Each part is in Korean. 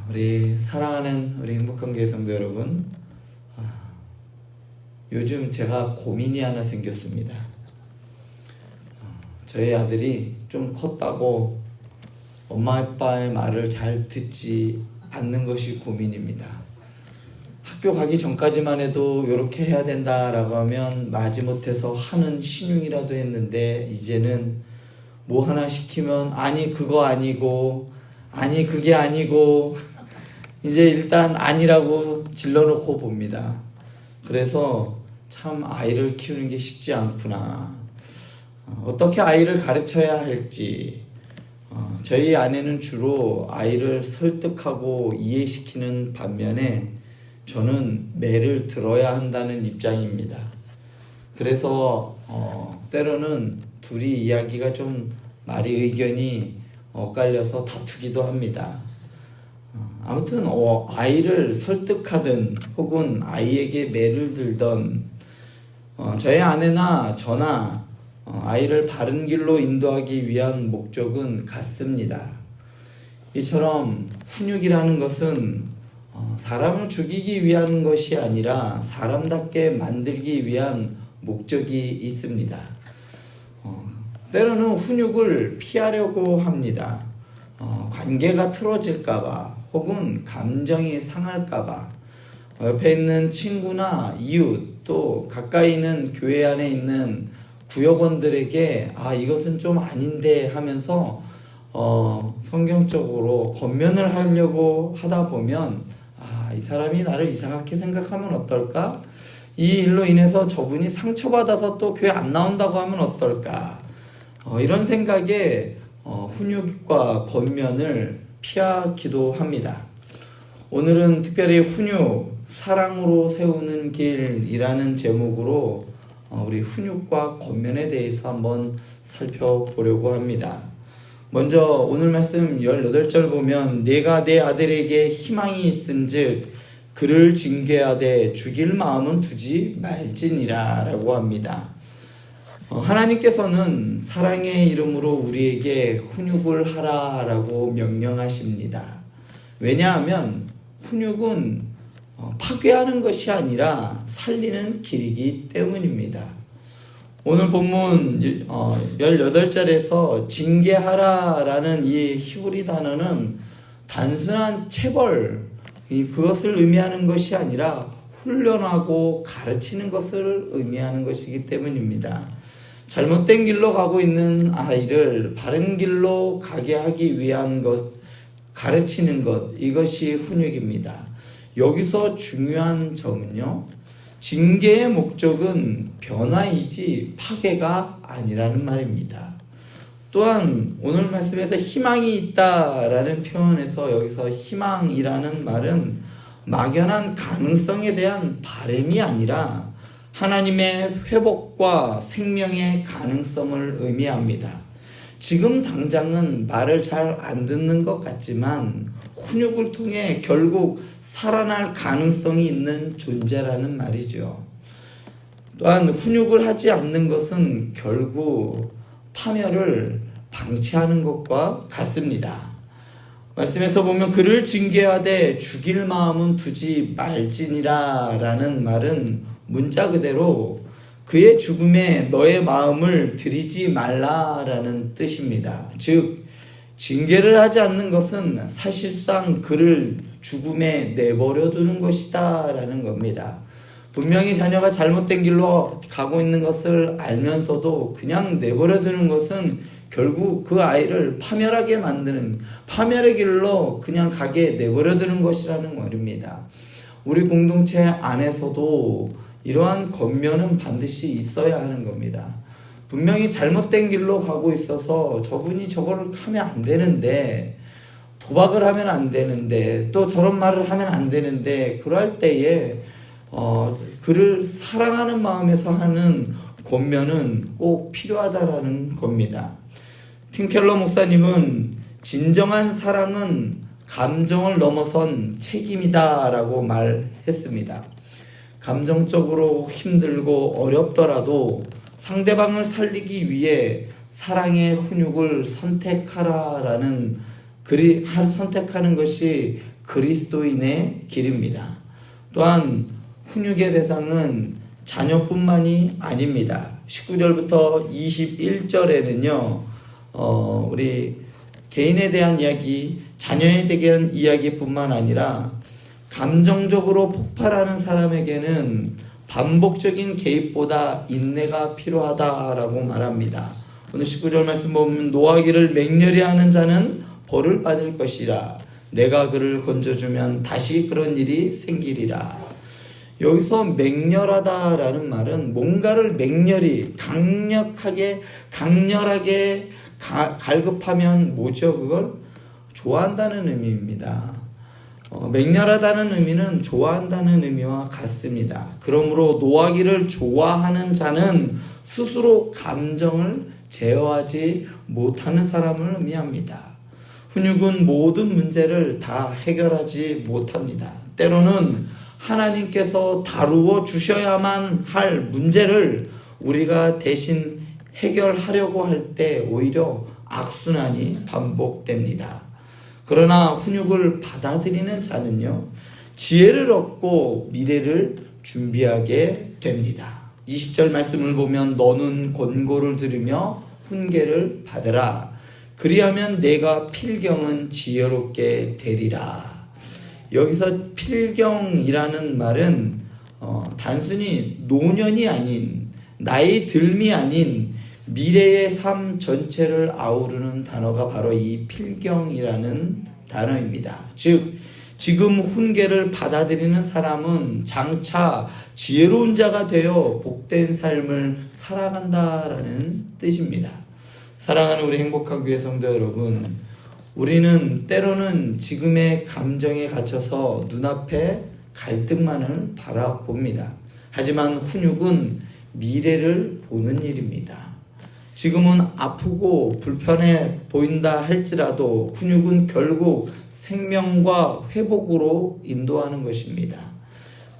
우리 사랑하는 우리 행복한 교회 성도 여러분, 요즘 제가 고민이 하나 생겼습니다. 저희 아들이 좀 컸다고 엄마 아빠의 말을 잘 듣지 않는 것이 고민입니다. 학교 가기 전까지만 해도 이렇게 해야 된다라고 하면 마지못해서 하는 신용이라도 했는데, 이제는 뭐 하나 시키면 아니 그거 아니고 아니 그게 아니고 이제 일단 아니라고 질러놓고 봅니다. 그래서 참 아이를 키우는 게 쉽지 않구나, 어떻게 아이를 가르쳐야 할지. 저희 아내는 주로 아이를 설득하고 이해시키는 반면에 저는 매를 들어야 한다는 입장입니다. 그래서 때로는 둘이 이야기가 좀 말이 의견이 엇갈려서 다투기도 합니다. 아무튼 아이를 설득하든 혹은 아이에게 매를 들던 저희 아내나 저나 아이를 바른 길로 인도하기 위한 목적은 같습니다. 이처럼 훈육이라는 것은 사람을 죽이기 위한 것이 아니라 사람답게 만들기 위한 목적이 있습니다. 때로는 훈육을 피하려고 합니다. 관계가 틀어질까봐 혹은 감정이 상할까봐, 옆에 있는 친구나 이웃, 또 가까이 있는 교회 안에 있는 구역원들에게 이것은 좀 아닌데 하면서 성경적으로 권면을 하려고 하다 보면 이 사람이 나를 이상하게 생각하면 어떨까? 이 일로 인해서 저분이 상처받아서 또 교회 안 나온다고 하면 어떨까? 이런 생각에 훈육과 권면을 피하기도 합니다. 오늘은 특별히 훈육, 사랑으로 세우는 길이라는 제목으로 우리 훈육과 권면에 대해서 한번 살펴보려고 합니다. 먼저 오늘 말씀 18절 보면, 내가 내 아들에게 희망이 있은즉 그를 징계하되 죽일 마음은 두지 말지니라 라고 합니다. 하나님께서는 사랑의 이름으로 우리에게 훈육을 하라라고 명령하십니다. 왜냐하면 훈육은 파괴하는 것이 아니라 살리는 길이기 때문입니다. 오늘 본문 18절에서 징계하라라는 이 히브리 단어는 단순한 체벌, 그것을 의미하는 것이 아니라 훈련하고 가르치는 것을 의미하는 것이기 때문입니다. 잘못된 길로 가고 있는 아이를 바른 길로 가게 하기 위한 것, 가르치는 것, 이것이 훈육입니다. 여기서 중요한 점은요, 징계의 목적은 변화이지 파괴가 아니라는 말입니다. 또한 오늘 말씀에서 희망이 있다라는 표현에서 여기서 희망이라는 말은 막연한 가능성에 대한 바람이 아니라 하나님의 회복과 생명의 가능성을 의미합니다. 지금 당장은 말을 잘 안 듣는 것 같지만 훈육을 통해 결국 살아날 가능성이 있는 존재라는 말이죠. 또한 훈육을 하지 않는 것은 결국 파멸을 방치하는 것과 같습니다. 말씀에서 보면 그를 징계하되 죽일 마음은 두지 말지니라 라는 말은 문자 그대로 그의 죽음에 너의 마음을 들이지 말라라는 뜻입니다. 즉 징계를 하지 않는 것은 사실상 그를 죽음에 내버려 두는 것이다 라는 겁니다. 분명히 자녀가 잘못된 길로 가고 있는 것을 알면서도 그냥 내버려 두는 것은 결국 그 아이를 파멸하게 만드는, 파멸의 길로 그냥 가게 내버려 두는 것이라는 말입니다. 우리 공동체 안에서도 이러한 권면은 반드시 있어야 하는 겁니다. 분명히 잘못된 길로 가고 있어서 저분이 저걸 하면 안 되는데, 도박을 하면 안 되는데, 또 저런 말을 하면 안 되는데, 그럴 때에 그를 사랑하는 마음에서 하는 권면은 꼭 필요하다라는 겁니다. 팀 켈러 목사님은 진정한 사랑은 감정을 넘어선 책임이다 라고 말했습니다. 감정적으로 힘들고 어렵더라도 상대방을 살리기 위해 사랑의 훈육을 선택하라라는 선택하는 것이 그리스도인의 길입니다. 또한 훈육의 대상은 자녀뿐만이 아닙니다. 19절부터 21절에는요, 우리 개인에 대한 이야기, 자녀에 대한 이야기뿐만 아니라 감정적으로 폭발하는 사람에게는 반복적인 개입보다 인내가 필요하다라고 말합니다. 오늘 19절 말씀 보면 노하기를 맹렬히 하는 자는 벌을 받을 것이라. 내가 그를 건져주면 다시 그런 일이 생기리라. 여기서 맹렬하다라는 말은 뭔가를 맹렬히 강렬하게 갈급하면 뭐죠? 그걸 좋아한다는 의미입니다. 맹렬하다는 의미는 좋아한다는 의미와 같습니다. 그러므로 노하기를 좋아하는 자는 스스로 감정을 제어하지 못하는 사람을 의미합니다. 훈육은 모든 문제를 다 해결하지 못합니다. 때로는 하나님께서 다루어 주셔야만 할 문제를 우리가 대신 해결하려고 할 때 오히려 악순환이 반복됩니다. 그러나 훈육을 받아들이는 자는요, 지혜를 얻고 미래를 준비하게 됩니다. 20절 말씀을 보면 너는 권고를 들으며 훈계를 받으라. 그리하면 내가 필경은 지혜롭게 되리라. 여기서 필경이라는 말은 단순히 노년이 아닌, 나이 듦이 아닌 미래의 삶 전체를 아우르는 단어가 바로 이 필경이라는 단어입니다. 즉 지금 훈계를 받아들이는 사람은 장차 지혜로운 자가 되어 복된 삶을 살아간다라는 뜻입니다. 사랑하는 우리 행복한 교회 성도 여러분, 우리는 때로는 지금의 감정에 갇혀서 눈앞에 갈등만을 바라봅니다. 하지만 훈육은 미래를 보는 일입니다. 지금은 아프고 불편해 보인다 할지라도 훈육은 결국 생명과 회복으로 인도하는 것입니다.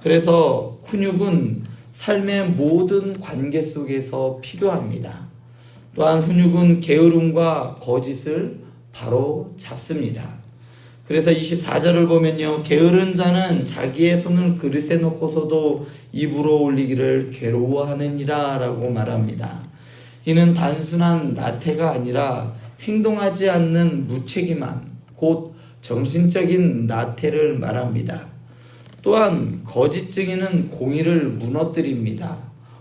그래서 훈육은 삶의 모든 관계 속에서 필요합니다. 또한 훈육은 게으름과 거짓을 바로 잡습니다. 그래서 24절을 보면요, 게으른 자는 자기의 손을 그릇에 놓고서도 입으로 올리기를 괴로워하느니라 라고 말합니다. 이는 단순한 나태가 아니라 행동하지 않는 무책임한, 곧 정신적인 나태를 말합니다. 또한 거짓 증인은 공의를 무너뜨립니다.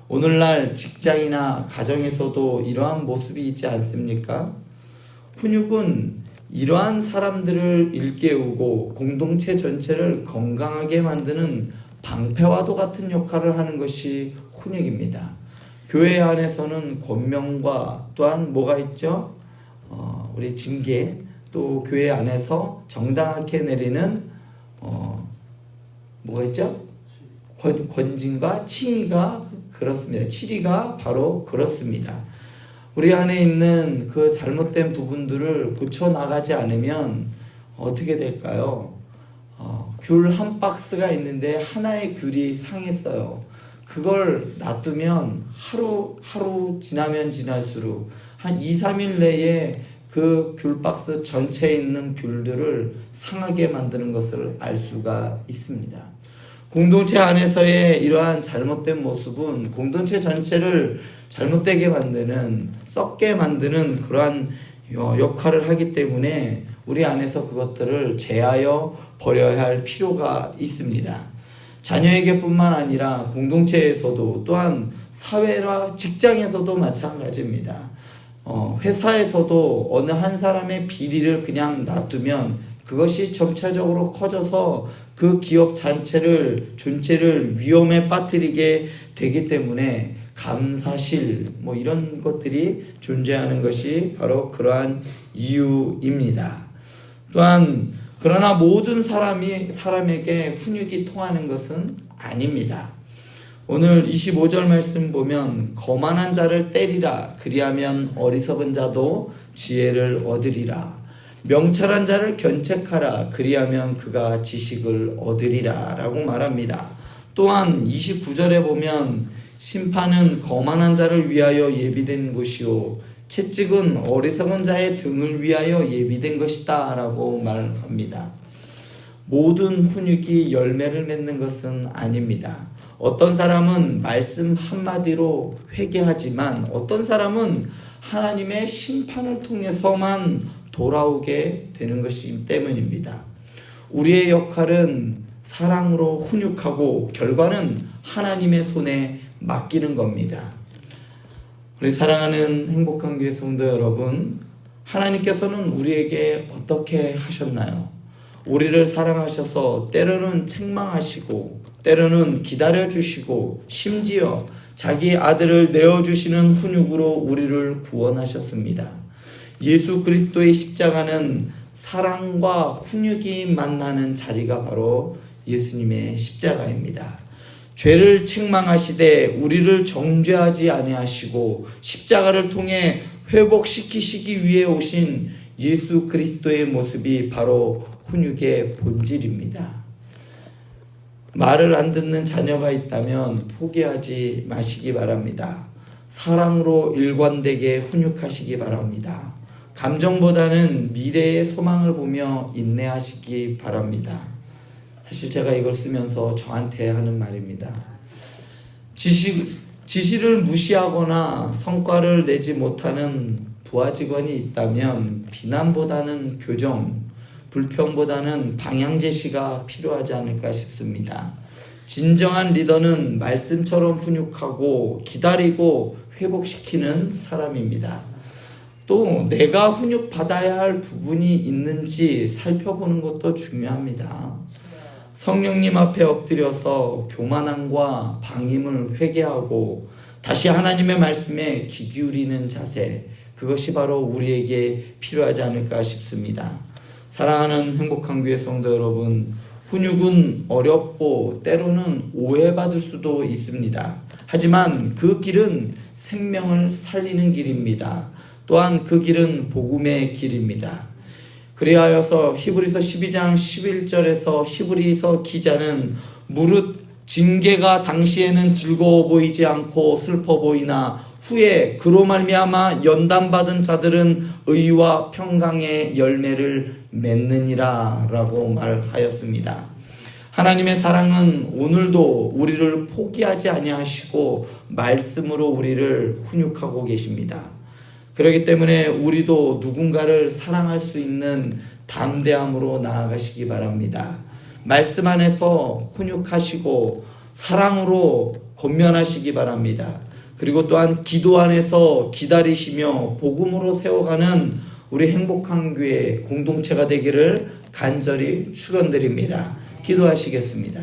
오늘날 직장이나 가정에서도 이러한 모습이 있지 않습니까? 훈육은 이러한 사람들을 일깨우고 공동체 전체를 건강하게 만드는 방패와도 같은 역할을 하는 것이 훈육입니다. 교회 안에서는 권명과 또한 뭐가 있죠? 우리 징계, 또 교회 안에서 정당하게 내리는 뭐가 있죠? 권징과 칭의가 그렇습니다. 치리가 바로 그렇습니다. 우리 안에 있는 그 잘못된 부분들을 고쳐나가지 않으면 어떻게 될까요? 귤 한 박스가 있는데 하나의 귤이 상했어요. 그걸 놔두면 하루 지나면 지날수록 한 2, 3일 내에 그 귤박스 전체에 있는 귤들을 상하게 만드는 것을 알 수가 있습니다. 공동체 안에서의 이러한 잘못된 모습은 공동체 전체를 잘못되게 만드는, 썩게 만드는 그러한 역할을 하기 때문에 우리 안에서 그것들을 제하여 버려야 할 필요가 있습니다. 자녀에게뿐만 아니라 공동체에서도, 또한 사회와 직장에서도 마찬가지입니다. 회사에서도 어느 한 사람의 비리를 그냥 놔두면 그것이 점차적으로 커져서 그 기업 전체를 위험에 빠뜨리게 되기 때문에 감사실 이런 것들이 존재하는 것이 바로 그러한 이유입니다. 또한 그러나 모든 사람에게 훈육이 통하는 것은 아닙니다. 오늘 25절 말씀 보면 거만한 자를 때리라. 그리하면 어리석은 자도 지혜를 얻으리라. 명철한 자를 견책하라. 그리하면 그가 지식을 얻으리라 라고 말합니다. 또한 29절에 보면 심판은 거만한 자를 위하여 예비된 곳이요 채찍은 어리석은 자의 등을 위하여 예비된 것이다 라고 말합니다. 모든 훈육이 열매를 맺는 것은 아닙니다. 어떤 사람은 말씀 한마디로 회개하지만 어떤 사람은 하나님의 심판을 통해서만 돌아오게 되는 것이기 때문입니다. 우리의 역할은 사랑으로 훈육하고 결과는 하나님의 손에 맡기는 겁니다. 우리 사랑하는 행복한 교회 성도 여러분, 하나님께서는 우리에게 어떻게 하셨나요? 우리를 사랑하셔서 때로는 책망하시고 때로는 기다려주시고 심지어 자기 아들을 내어주시는 훈육으로 우리를 구원하셨습니다. 예수 그리스도의 십자가는 사랑과 훈육이 만나는 자리가 바로 예수님의 십자가입니다. 죄를 책망하시되 우리를 정죄하지 아니하시고 십자가를 통해 회복시키시기 위해 오신 예수 그리스도의 모습이 바로 훈육의 본질입니다. 말을 안 듣는 자녀가 있다면 포기하지 마시기 바랍니다. 사랑으로 일관되게 훈육하시기 바랍니다. 감정보다는 미래의 소망을 보며 인내하시기 바랍니다. 사실 제가 이걸 쓰면서 저한테 하는 말입니다. 지시를 무시하거나 성과를 내지 못하는 부하 직원이 있다면 비난보다는 교정, 불평보다는 방향 제시가 필요하지 않을까 싶습니다. 진정한 리더는 말씀처럼 훈육하고 기다리고 회복시키는 사람입니다. 또 내가 훈육받아야 할 부분이 있는지 살펴보는 것도 중요합니다. 성령님 앞에 엎드려서 교만함과 방임을 회개하고 다시 하나님의 말씀에 귀 기울이는 자세, 그것이 바로 우리에게 필요하지 않을까 싶습니다. 사랑하는 행복한 교회 성도 여러분, 훈육은 어렵고 때로는 오해받을 수도 있습니다. 하지만 그 길은 생명을 살리는 길입니다. 또한 그 길은 복음의 길입니다. 그리하여서 히브리서 12장 11절에서 히브리서 기자는 무릇 징계가 당시에는 즐거워 보이지 않고 슬퍼 보이나 후에 그로 말미암아 연단받은 자들은 의와 평강의 열매를 맺느니라 라고 말하였습니다. 하나님의 사랑은 오늘도 우리를 포기하지 아니하시고 말씀으로 우리를 훈육하고 계십니다. 그렇기 때문에 우리도 누군가를 사랑할 수 있는 담대함으로 나아가시기 바랍니다. 말씀 안에서 훈육하시고 사랑으로 권면하시기 바랍니다. 그리고 또한 기도 안에서 기다리시며 복음으로 세워가는 우리 행복한 교회 공동체가 되기를 간절히 축원드립니다. 기도하시겠습니다.